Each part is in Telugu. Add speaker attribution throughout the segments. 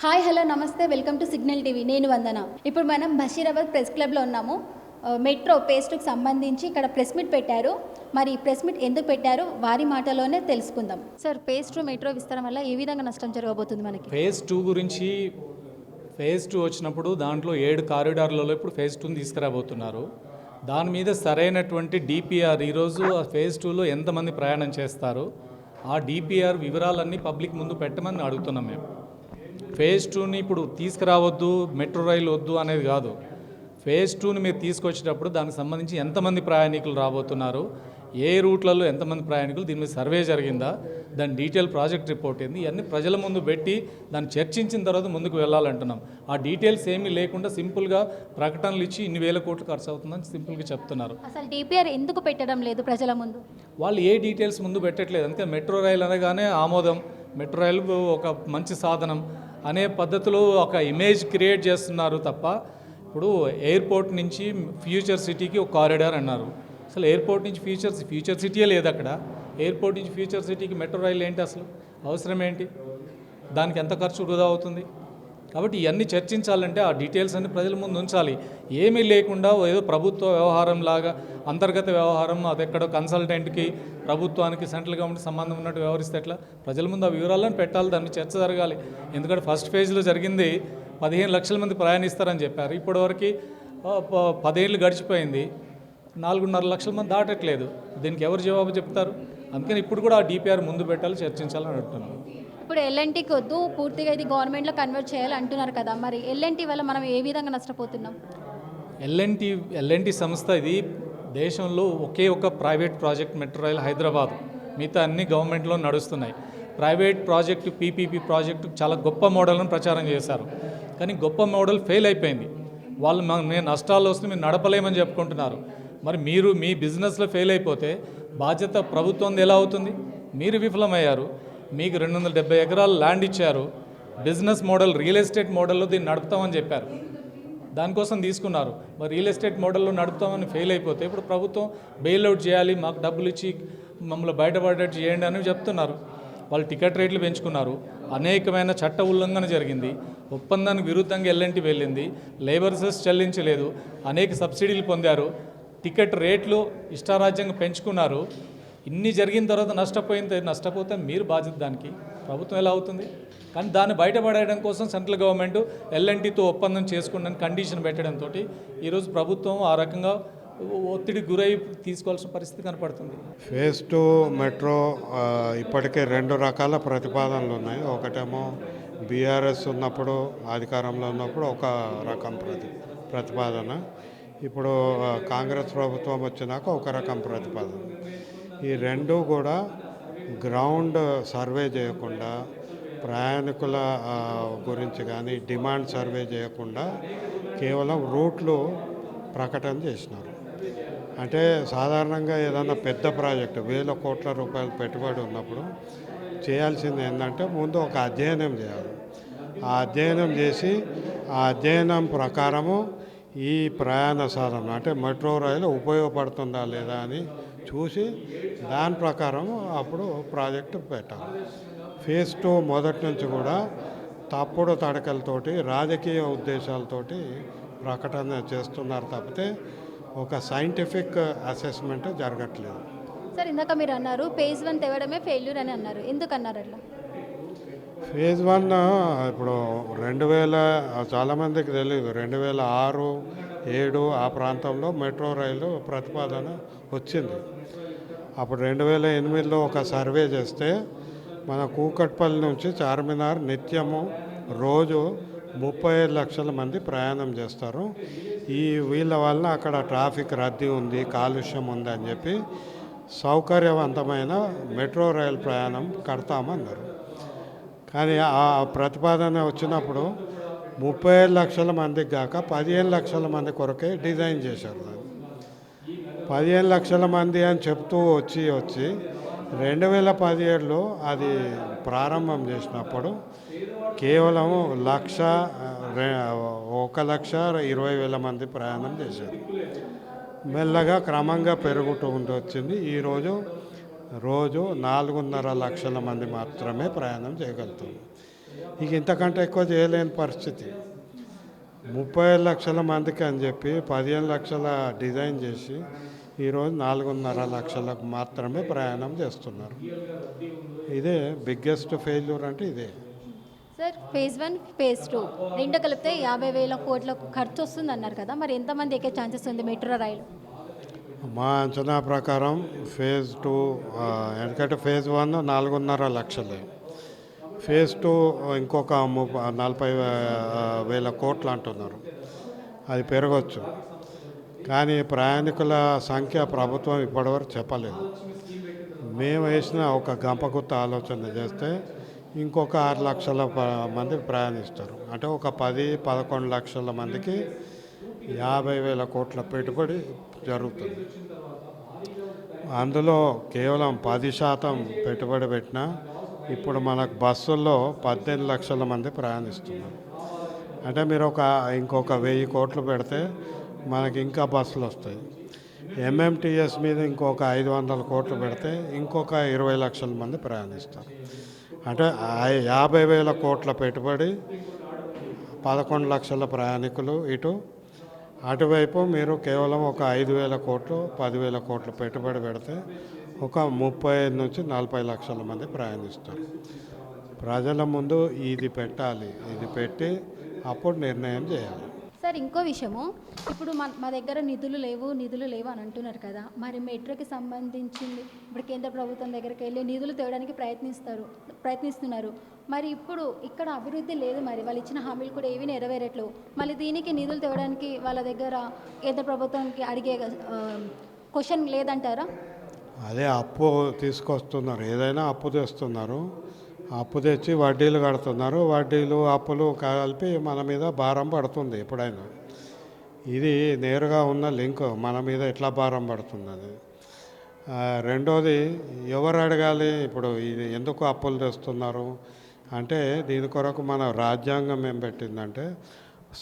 Speaker 1: హాయ్ హలో నమస్తే వెల్కమ్ టు సిగ్నల్ టీవీ. నేను వందన. ఇప్పుడు మనం బషీరాబాద్ ప్రెస్ క్లబ్లో ఉన్నాము. మెట్రో ఫేజ్ 2కి సంబంధించి ఇక్కడ ప్రెస్ మీట్ పెట్టారు. మరి ప్రెస్ మీట్ ఎందుకు పెట్టారు వారి మాటలోనే తెలుసుకుందాం. సార్, ఫేజ్ 2 మెట్రో విస్తరణ వల్ల ఏ విధంగా నష్టం జరగబోతుంది మనకి?
Speaker 2: ఫేజ్ 2 గురించి ఫేజ్ 2 వచ్చినప్పుడు దాంట్లో 7 కారిడార్లలో ఇప్పుడు ఫేజ్ 2ని తీసుకురాబోతున్నారు. దాని మీద సరైనటువంటి డిపిఆర్ ఈరోజు ఫేజ్ 2లో ఎంతమంది ప్రయాణం చేస్తారు ఆ డిపిఆర్ వివరాలన్నీ పబ్లిక్ ముందు పెట్టమని అడుగుతున్నాం మేము. ఫేజ్ 2ని ఇప్పుడు తీసుకురావద్దు, మెట్రో రైలు వద్దు అనేది కాదు. ఫేజ్ 2ని మీరు తీసుకొచ్చేటప్పుడు దానికి సంబంధించి ఎంతమంది ప్రయాణికులు రాబోతున్నారు, ఏ రూట్లలో ఎంతమంది ప్రయాణికులు, దీని మీద సర్వే జరిగిందా, దాని డీటెయిల్ ప్రాజెక్ట్ రిపోర్ట్ ఏంది, ఇవన్నీ ప్రజల ముందు పెట్టి దాన్ని చర్చించిన తర్వాత ముందుకు వెళ్ళాలంటున్నాం. ఆ డీటెయిల్స్ ఏమీ లేకుండా సింపుల్గా ప్రకటనలు ఇచ్చి ఇన్ని వేల కోట్లు ఖర్చు అవుతుందని సింపుల్గా చెప్తున్నారు.
Speaker 1: అసలు డిపిఆర్ ఎందుకు పెట్టడం లేదు ప్రజల ముందు?
Speaker 2: వాళ్ళు ఏ డీటెయిల్స్ ముందు పెట్టట్లేదు. అందుకే మెట్రో రైలు అనగానే ఆమోదం, మెట్రో రైలు ఒక మంచి సాధనం అనే పద్ధతిలో ఒక ఇమేజ్ క్రియేట్ చేస్తున్నారు తప్ప, ఇప్పుడు ఎయిర్పోర్ట్ నుంచి ఫ్యూచర్ సిటీకి ఒక కారిడార్ అన్నారు. అసలు ఎయిర్పోర్ట్ నుంచి ఫ్యూచర్ సిటీయే లేదు అక్కడ. ఎయిర్పోర్ట్ నుంచి ఫ్యూచర్ సిటీకి మెట్రో రైలు ఏంటి, అసలు అవసరం ఏంటి, దానికి ఎంత ఖర్చు వృధా అవుతుంది? కాబట్టి ఇవన్నీ చర్చించాలంటే ఆ డీటెయిల్స్ అన్ని ప్రజల ముందు ఉంచాలి. ఏమీ లేకుండా ఏదో ప్రభుత్వ వ్యవహారం లాగా అంతర్గత వ్యవహారం, అది ఎక్కడో కన్సల్టెంట్కి ప్రభుత్వానికి సెంట్రల్ గవర్నమెంట్ సంబంధం ఉన్నట్టు వ్యవహరిస్తే ఎట్లా? ప్రజల ముందు ఆ వివరాలను పెట్టాలి, దాన్ని చర్చ జరగాలి. ఎందుకంటే ఫస్ట్ ఫేజ్లో జరిగింది 15 లక్షల మంది ప్రయాణిస్తారని చెప్పారు. ఇప్పటివరకు 10 ఏళ్ళు గడిచిపోయింది, 4.5 లక్షల మంది దాటట్లేదు. దీనికి ఎవరు జవాబు చెప్తారు? అందుకని ఇప్పుడు కూడా ఆ డిపిఆర్ ముందు పెట్టాలి, చర్చించాలని అంటున్నాను.
Speaker 1: ఇప్పుడు ఎల్ఎన్టీకి వద్దు, పూర్తిగా ఇది గవర్నమెంట్లో కన్వర్ట్ చేయాలి అంటున్నారు కదా, మరి ఎల్ఎన్టీ వల్ల మనం ఏ విధంగా నష్టపోతున్నాం?
Speaker 2: ఎల్ఎన్టీ సంస్థ ఇది దేశంలో ఒకే ఒక private project metro rail Hyderabad, మిగతా అన్ని గవర్నమెంట్లో నడుస్తున్నాయి. ప్రైవేట్ ప్రాజెక్టు పీపీపీ ప్రాజెక్టు చాలా గొప్ప మోడల్ను ప్రచారం చేశారు, కానీ గొప్ప మోడల్ ఫెయిల్ అయిపోయింది. వాళ్ళు మేము నష్టాలు వస్తే మీరు నడపలేమని చెప్పుకుంటున్నారు. మరి మీరు మీ బిజినెస్లో ఫెయిల్ అయిపోతే బాధ్యత ప్రభుత్వం ఎలా అవుతుంది? మీరు విఫలమయ్యారు. మీకు 270 ఎకరాలు ల్యాండ్ ఇచ్చారు, బిజినెస్ మోడల్ రియల్ ఎస్టేట్ మోడల్లో దీన్ని నడుపుతామని చెప్పారు, దానికోసం తీసుకున్నారు. మరి రియల్ ఎస్టేట్ మోడల్లో నడుపుతామని ఫెయిల్ అయిపోతే ఇప్పుడు ప్రభుత్వం బెయిల్అవుట్ చేయాలి, మాకు డబ్బులు ఇచ్చి మమ్మల్ని బయటపడేట్టు చేయండి అని చెప్తున్నారు. వాళ్ళు టికెట్ రేట్లు పెంచుకున్నారు, అనేకమైన చట్ట ఉల్లంఘన జరిగింది, ఒప్పందానికి విరుద్ధంగా ఎల్ఎన్టీ వెళ్ళింది, లేబర్ సెస్ చెల్లించలేదు, అనేక సబ్సిడీలు పొందారు, టికెట్ రేట్లు ఇష్టారాజ్యంగా పెంచుకున్నారు. ఇన్ని జరిగిన తర్వాత నష్టపోతే మీరు బాధ్యత, దానికి ప్రభుత్వం ఎలా అవుతుంది? కానీ దాన్ని బయటపడేయడం కోసం సెంట్రల్ గవర్నమెంట్ ఎల్ఎన్టీతో ఒప్పందం చేసుకున్న కండిషన్ పెట్టడంతో ఈరోజు ప్రభుత్వం ఆ రకంగా ఒత్తిడి గురై తీసుకోవాల్సిన పరిస్థితి కనపడుతుంది.
Speaker 3: ఫేజ్ 2 మెట్రో ఇప్పటికే 2 రకాల ప్రతిపాదనలు ఉన్నాయి. ఒకటేమో బీఆర్ఎస్ ఉన్నప్పుడు, అధికారంలో ఉన్నప్పుడు ఒక రకం ప్రతిపాదన, ఇప్పుడు కాంగ్రెస్ ప్రభుత్వం వచ్చినాక ఒక రకం ప్రతిపాదన. ఈ రెండు కూడా గ్రౌండ్ సర్వే చేయకుండా, ప్రయాణికుల గురించి కానీ డిమాండ్ సర్వే చేయకుండా కేవలం రూట్లు ప్రకటన చేసినారు. అంటే సాధారణంగా ఏదైనా పెద్ద ప్రాజెక్టు 1000 కోట్ల రూపాయలు పెట్టుబడి ఉన్నప్పుడు చేయాల్సింది ఏంటంటే ముందు ఒక అధ్యయనం చేయాలి. ఆ అధ్యయనం చేసి ఆ అధ్యయనం ప్రకారము ఈ ప్రయాణ సాధన అంటే మెట్రో రైలు ఉపయోగపడుతుందా లేదా అని చూసి దాని ప్రకారం అప్పుడు ప్రాజెక్టు పెట్టాలి. ఫేజ్ 2 మొదటి నుంచి కూడా తప్పుడు తడకలతోటి, రాజకీయ ఉద్దేశాలతోటి ప్రకటన చేస్తున్నారు తప్పితే ఒక సైంటిఫిక్ అసెస్మెంట్ జరగట్లేదు.
Speaker 1: సార్, ఇందాక మీరు అన్నారు ఫేజ్ 1 తేవడమే ఫెయిల్యూర్ అని అన్నారు, ఎందుకు అన్నారు అట్లా?
Speaker 3: ఫేజ్ 1 ఇప్పుడు 2000 చాలామందికి తెలియదు, 2006, 2007 ఆ ప్రాంతంలో మెట్రో రైలు ప్రతిపాదన వచ్చింది. అప్పుడు 2008లో ఒక సర్వే చేస్తే మన కూకట్పల్లి నుంచి చార్మినార్ నిత్యము రోజు 35 లక్షల మంది ప్రయాణం చేస్తారు. వీళ్ళ వల్ల అక్కడ ట్రాఫిక్ రద్దీ ఉంది, కాలుష్యం ఉంది అని చెప్పి సౌకర్యవంతమైన మెట్రో రైలు ప్రయాణం కడతామన్నారు. కానీ ఆ ప్రతిపాదన వచ్చినప్పుడు 35 లక్షల మందికి కాక 15 లక్షల మంది కొరకే డిజైన్ చేశారు. 15 లక్షల మంది అని చెప్తూ వచ్చి 2017లో అది ప్రారంభం చేసినప్పుడు కేవలం 1,20,000 మంది ప్రయాణం చేశారు. మెల్లగా క్రమంగా పెరుగుతూ వచ్చింది. ఈరోజు రోజు 4.5 లక్షల మంది మాత్రమే ప్రయాణం చేయగలుగుతారు. ఇక ఇంతకంటే ఎక్కువ చేయలేని పరిస్థితి. 35 లక్షల మందికి అని చెప్పి 15 లక్షల డిజైన్ చేసి ఈరోజు 4.5 లక్షలకు మాత్రమే ప్రయాణం చేస్తున్నారు. ఇదే బిగ్గెస్ట్ ఫెయిల్యూర్ అంటే ఇదే.
Speaker 1: సార్ ఫేజ్ 1 ఫేజ్ 2 రెండు కలిపితే 50,000 కోట్ల ఖర్చు వస్తుంది అన్నారు కదా, మరి ఎంతమంది ఎక్కే ఛాన్సెస్ ఉంది మెట్రో రైలు?
Speaker 3: మా అంచనా ప్రకారం ఫేజ్ 2 ఎందుకంటే ఫేజ్ 1 4.5 లక్షలే, ఫేజ్ 2 ఇంకొక 40,000 కోట్లు అంటున్నారు. అది పెరగచ్చు, కానీ ప్రయాణికుల సంఖ్య ప్రభుత్వం ఇప్పటివరకు చెప్పలేదు. మేము వేసిన ఒక గంపగుత్త ఆలోచన చేస్తే ఇంకొక 6 లక్షల మంది ప్రయాణిస్తారు. అంటే ఒక 10-11 లక్షల మందికి 50,000 కోట్ల పెట్టుబడి జరుగుతుంది. అందులో కేవలం 10% పెట్టుబడి పెట్టినా ఇప్పుడు మనకు బస్సుల్లో 18 లక్షల మంది ప్రయాణిస్తున్నారు. అంటే మీరు ఇంకొక 1000 కోట్లు పెడితే మనకి ఇంకా బస్సులు వస్తాయి. ఎంఎంటీఎస్ మీద ఇంకొక 500 కోట్లు పెడితే ఇంకొక 20 లక్షల మంది ప్రయాణిస్తారు. అంటే 50,000 కోట్ల పెట్టుబడి, 11 లక్షల ప్రయాణికులు ఇటు, అటువైపు మీరు కేవలం ఒక 5,000 కోట్లు 10,000 కోట్ల పెట్టుబడి పెడితే ఒక 35-40 లక్షల మంది ప్రయాణిస్తారు. ప్రజల ముందు ఇది పెట్టాలి, ఇది పెట్టి అప్పుడు నిర్ణయం చేయాలి.
Speaker 1: సార్ ఇంకో విషయము, ఇప్పుడు మా దగ్గర నిధులు లేవు అని అంటున్నారు కదా, మరి మెట్రోకి సంబంధించింది ఇప్పుడు కేంద్ర ప్రభుత్వం దగ్గరికి వెళ్ళి నిధులు తేవడానికి ప్రయత్నిస్తున్నారు. మరి ఇప్పుడు ఇక్కడ అభివృద్ధి లేదు, మరి వాళ్ళు ఇచ్చిన హామీలు కూడా ఏవి నెరవేరట్లేవు. మళ్ళీ దీనికి నిధులు తేవడానికి వాళ్ళ దగ్గర కేంద్ర ప్రభుత్వానికి అడిగే క్వశ్చన్ లేదంటారా?
Speaker 3: అదే అప్పు తీసుకొస్తున్నారు, ఏదైనా అప్పు తెస్తున్నారు, అప్పు తెచ్చి వడ్డీలు కడుతున్నారు, వడ్డీలు అప్పులు కలిపి మన మీద భారం పడుతుంది. ఎప్పుడైనా ఇది నేరుగా ఉన్న లింక్ మన మీద ఎట్లా భారం పడుతుంది అది. రెండోది ఎవరు అడగాలి? ఇప్పుడు ఇది ఎందుకు అప్పులు తెస్తున్నారు అంటే దీని కొరకు మన రాజ్యాంగం ఏం పెట్టిందంటే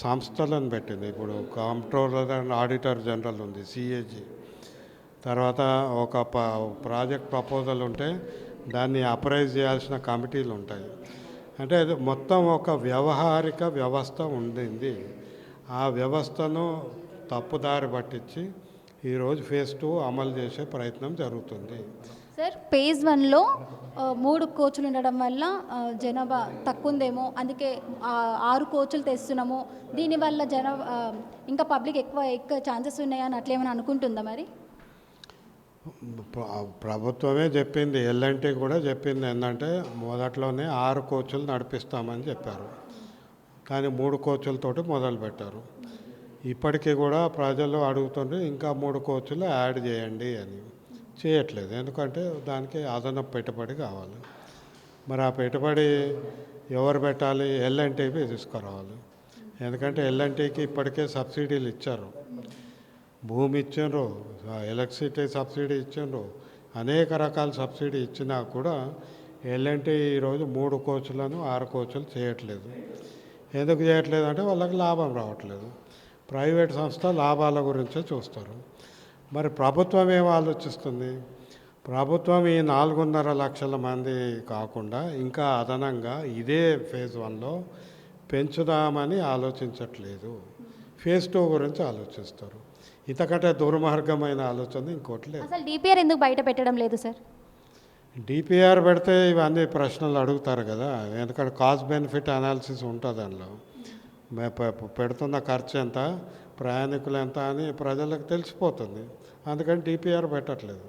Speaker 3: సంస్థలను పెట్టింది. ఇప్పుడు కంట్రోలర్ అండ్ ఆడిటర్ జనరల్ ఉంది, సిఏజీ. తర్వాత ఒక ప్రాజెక్ట్ ప్రపోజల్ ఉంటే దాన్ని అప్రైజ్ చేయాల్సిన కమిటీలు ఉంటాయి. అంటే అది మొత్తం ఒక వ్యవహారిక వ్యవస్థ ఉండింది. ఆ వ్యవస్థను తప్పుదారి పట్టించి ఈరోజు ఫేజ్ 2 అమలు చేసే ప్రయత్నం జరుగుతుంది.
Speaker 1: సార్ ఫేజ్ 1లో 3 కోచ్లు ఉండడం వల్ల జనాభా తక్కువ ఉందేమో, అందుకే 6 కోచ్లు తెస్తున్నాము, దీనివల్ల ఇంకా పబ్లిక్ ఎక్కువ ఛాన్సెస్ ఉన్నాయని అట్లేమైనా అనుకుంటుందా? మరి
Speaker 3: ప్రభుత్వమే చెప్పింది, ఎల్ఎన్టీ కూడా చెప్పింది ఏంటంటే మొదట్లోనే 6 కోచ్లు నడిపిస్తామని చెప్పారు, కానీ 3 కోచ్లతోటి మొదలుపెట్టారు. ఇప్పటికీ కూడా ప్రజలు అడుగుతుంటే ఇంకా 3 కోచ్లు యాడ్ చేయండి అని. చేయట్లేదు, ఎందుకంటే దానికి అదనపు పెట్టుబడి కావాలి. మరి ఆ పెట్టుబడి ఎవరు పెట్టాలి? ఎల్ఎన్టీకి తీసుకురావాలి. ఎందుకంటే ఎల్ఎన్టీకి ఇప్పటికే సబ్సిడీలు ఇచ్చారు, భూమి ఇచ్చిండ్రు, ఎలక్ట్రిసిటీ సబ్సిడీ ఇచ్చిండ్రు, అనేక రకాల సబ్సిడీ ఇచ్చినా కూడా ఎల్ఎన్టీ ఈరోజు 3 కోచ్లను 6 కోచ్లు చేయట్లేదు. ఎందుకు చేయట్లేదు అంటే వాళ్ళకి లాభం రావట్లేదు. ప్రైవేట్ సంస్థ లాభాల గురించే చూస్తారు. మరి ప్రభుత్వం ఏం ఆలోచిస్తుంది? ప్రభుత్వం ఈ 4.5 లక్షల మంది కాకుండా ఇంకా అదనంగా ఇదే ఫేజ్ 1లో పెంచుదామని ఆలోచించట్లేదు. ఫేజ్ 2 గురించి ఆలోచిస్తారు. ఇంతకంటే దుర్మార్గమైన ఆలోచన ఇంకోటి లేదు.
Speaker 1: అసలు డిపిఆర్ ఎందుకు బయట పెట్టడం లేదు సార్?
Speaker 3: డిపిఆర్ పెడితే ఇవన్నీ ప్రశ్నలు అడుగుతారు కదా, ఎందుకంటే కాస్ట్ బెనిఫిట్ అనాలిసిస్ ఉంటుంది అందులో. పెడుతున్న ఖర్చు ఎంత, ప్రయాణికులు ఎంత అని ప్రజలకు తెలిసిపోతుంది. అందుకని డిపిఆర్ పెట్టట్లేదు.